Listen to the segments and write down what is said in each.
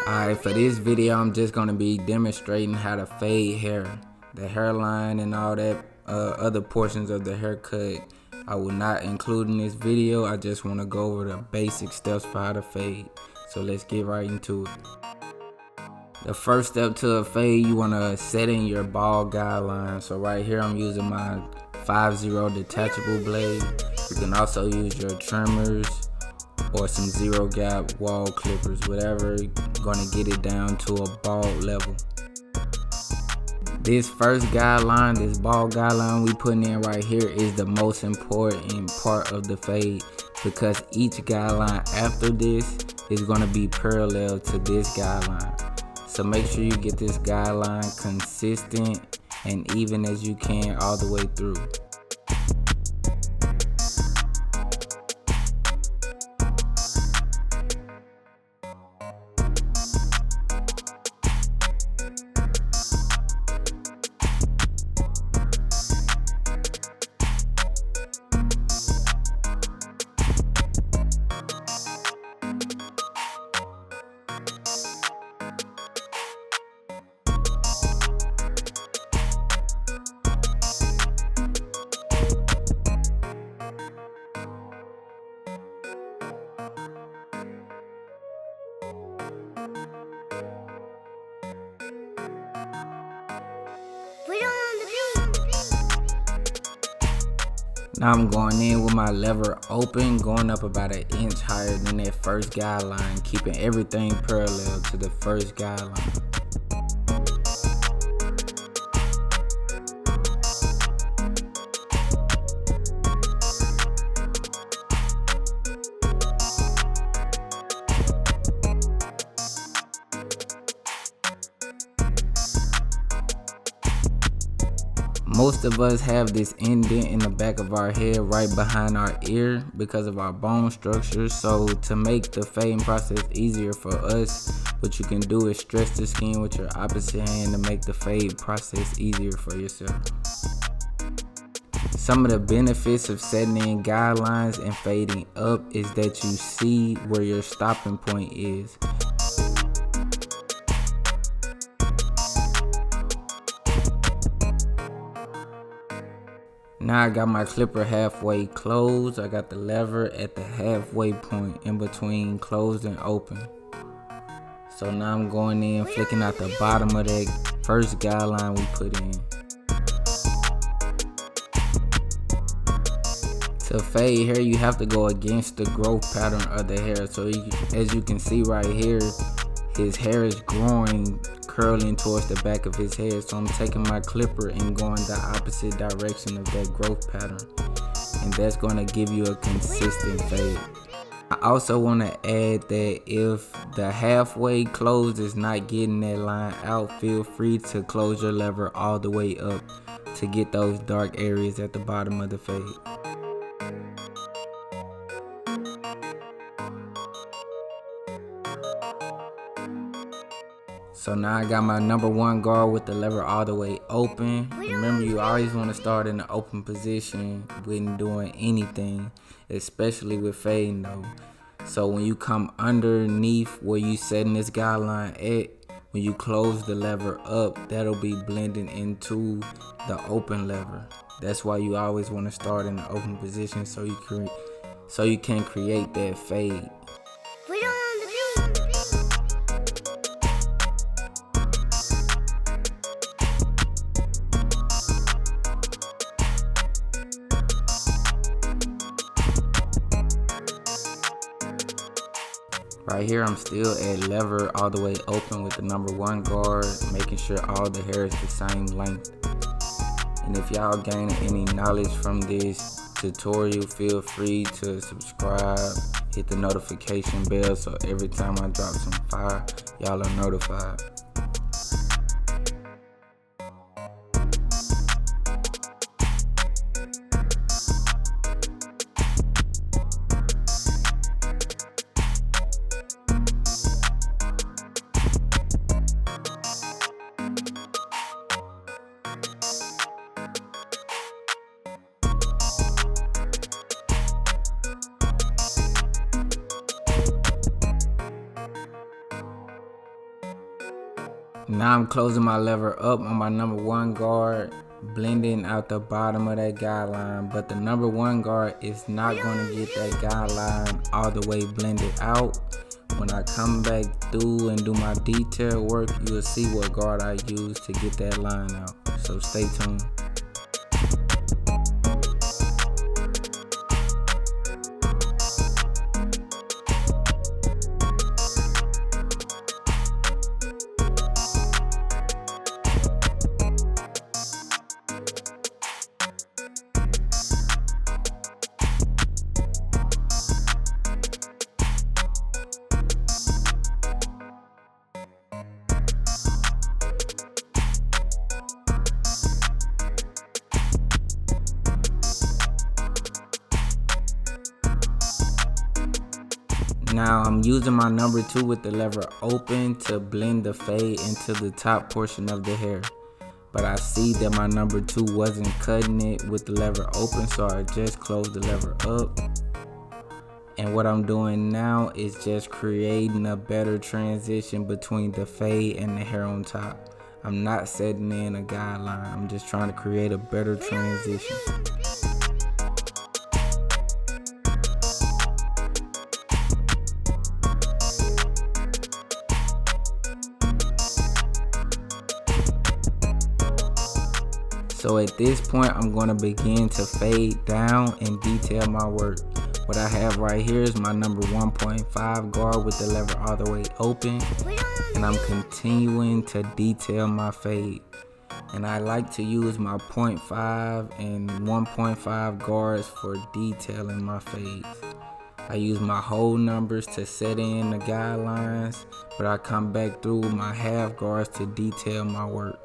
Alright, for this video I'm just going to be demonstrating how to fade hair. The hairline and all that other portions of the haircut I will not include in this video. I just want to go over the basic steps for how to fade. So let's get right into it. The first step to a fade, you want to set in your ball guideline. So right here I'm using my 5-0 detachable blade. You can also use your trimmers or some 0 gap wall clippers, whatever, gonna get it down to a bald level. This first guideline, this ball guideline we putting in right here is the most important part of the fade, because each guideline after this is gonna be parallel to this guideline. So make sure you get this guideline consistent and even as you can all the way through. Now I'm going in with my lever open, going up about 1 inch higher than that first guideline, keeping everything parallel to the first guideline. Most of us have this indent in the back of our head right behind our ear because of our bone structure. So to make the fading process easier for us, what you can do is stretch the skin with your opposite hand to make the fade process easier for yourself. Some of the benefits of setting in guidelines and fading up is that you see where your stopping point is. Now I got my clipper halfway closed. I got the lever at the halfway point in between closed and open. So now I'm going in, flicking out the bottom of that first guideline we put in. To fade hair, you have to go against the growth pattern of the hair. So as you can see right here, his hair is growing, curling towards the back of his head. So I'm taking my clipper and going the opposite direction of that growth pattern, and that's going to give you a consistent fade. I also want to add that if the halfway closed is not getting that line out, feel free to close your lever all the way up to get those dark areas at the bottom of the fade. So now I got my number 1 guard with the lever all the way open. Remember, you always want to start in the open position when doing anything, especially with fading though. So when you come underneath where you setting this guideline at, when you close the lever up, that'll be blending into the open lever. That's why you always want to start in the open position so you can create that fade. Right here I'm still at lever all the way open with the number 1 guard, making sure all the hair is the same length. And if y'all gain any knowledge from this tutorial, feel free to subscribe, hit the notification bell so every time I drop some fire, y'all are notified. Now I'm closing my lever up on my number 1 guard, blending out the bottom of that guideline, but the number 1 guard is not going to get that guideline all the way blended out. When I come back through and do my detail work, you'll see what guard I use to get that line out. So stay tuned. Now I'm using my number 2 with the lever open to blend the fade into the top portion of the hair. But I see that my number 2 wasn't cutting it with the lever open, so I just closed the lever up. And what I'm doing now is just creating a better transition between the fade and the hair on top. I'm not setting in a guideline, I'm just trying to create a better transition. So at this point, I'm going to begin to fade down and detail my work. What I have right here is my number 1.5 guard with the lever all the way open, and I'm continuing to detail my fade. And I like to use my 0.5 and 1.5 guards for detailing my fades. I use my whole numbers to set in the guidelines, but I come back through with my half guards to detail my work.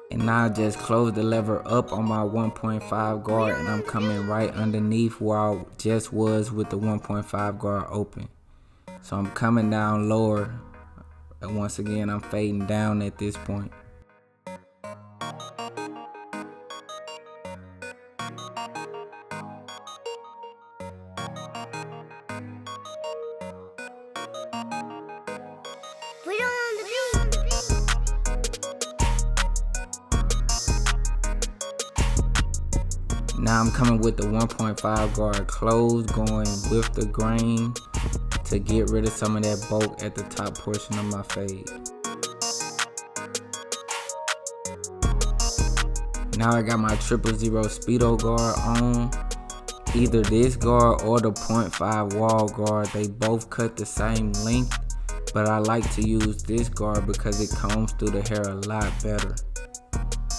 And now I just close the lever up on my 1.5 guard, and I'm coming right underneath where I just was with the 1.5 guard open. So I'm coming down lower, and once again I'm fading down at this point. Now I'm coming with the 1.5 guard closed, going with the grain to get rid of some of that bulk at the top portion of my fade. Now I got my 000 speedo guard on. Either this guard or the 0.5 wall guard, they both cut the same length, but I like to use this guard because it combs through the hair a lot better.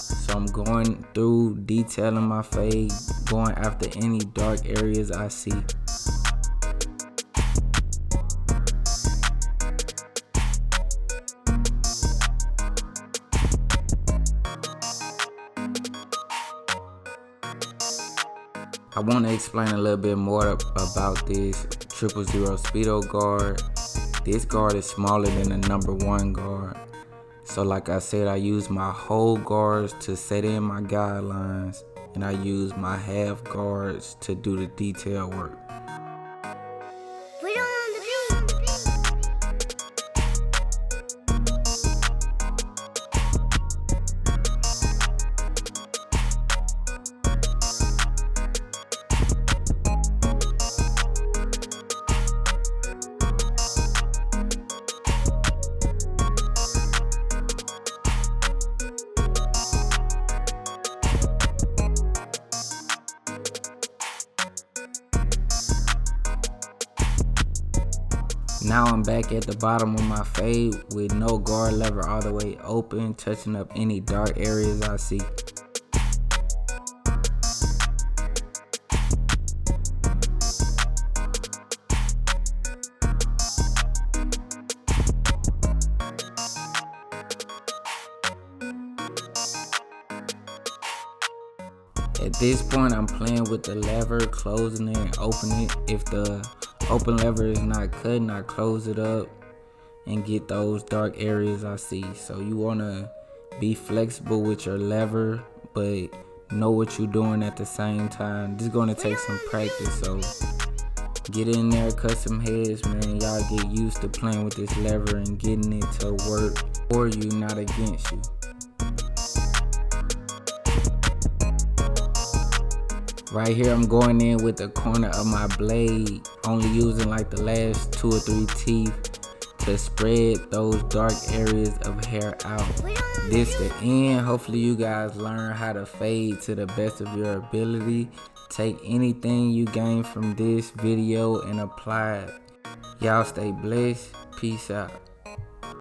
So I'm going through detailing my fade, going after any dark areas I see. I want to explain a little bit more about this 000 speedo guard. This guard is smaller than the number 1 guard. So like I said, I use my whole guards to set in my guidelines, and I use my half guards to do the detail work. Now I'm back at the bottom of my fade with no guard lever all the way open, touching up any dark areas I see. At this point, I'm playing with the lever, closing it and opening it. If the open lever is not cutting, I close it up and get those dark areas I see. So you want to be flexible with your lever, but know what you're doing at the same time. This is going to take some practice, so Get in there, cut some heads, man. Y'all get used to playing with this lever and getting it to work for you, not against you. Right here, I'm going in with the corner of my blade, only using like the last 2 or 3 teeth to spread those dark areas of hair out. This the end. Hopefully you guys learn how to fade to the best of your ability. Take anything you gain from this video and apply it. Y'all stay blessed. Peace out.